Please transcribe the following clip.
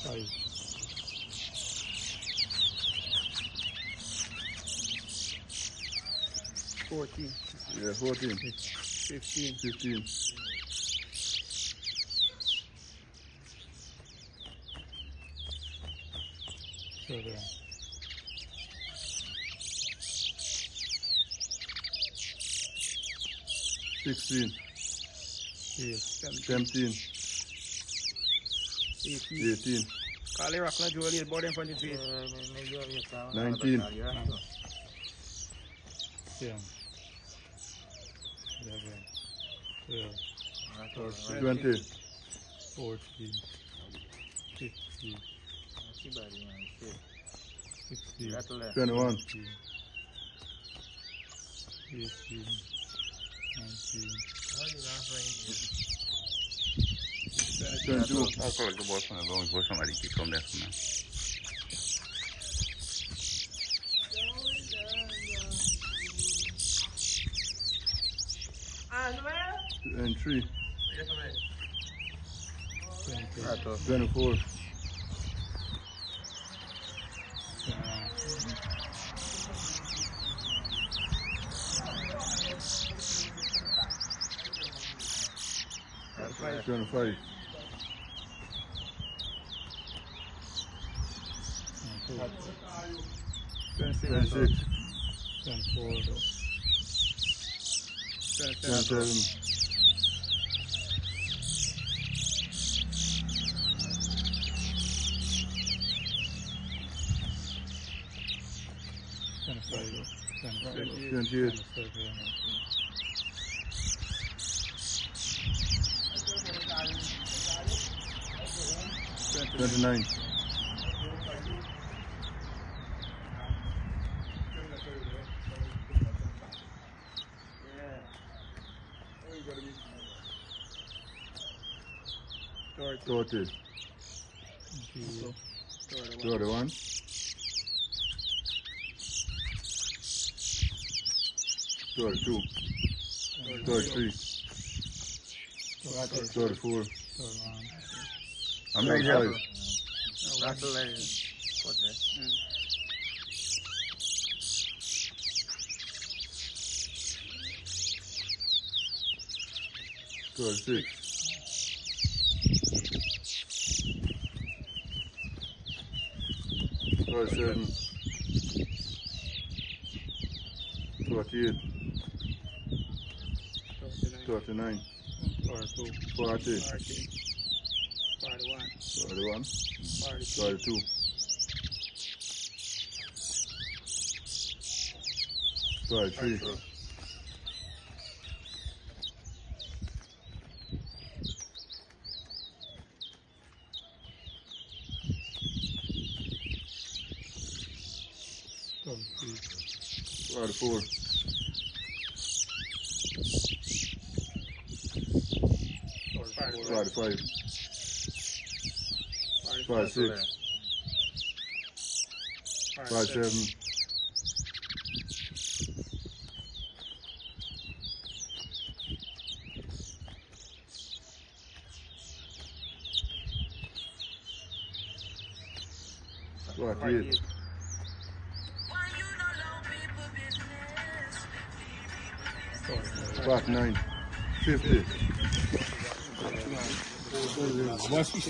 5. 14. Yeah, 14. 15. 15. 7. 16. 8. 17. 18. 18. Kali rock na Jolie, board in front of your face. 19. 10. 11. 12. 20. 14. 15. 16. 21. 18. 19. 22. I'll collect the ball from the ball before somebody can come there from now. And 3. 20. 24. 25. 26. 24. 27. 28. 29. 30. 31. 32. 33. 34. I'm Nigel. 35. Russell is what that? 36. 37. 38. 39. 42. 40. 41. 41. 42. 43. 44. 45. 46. 57. 48. 49. 50.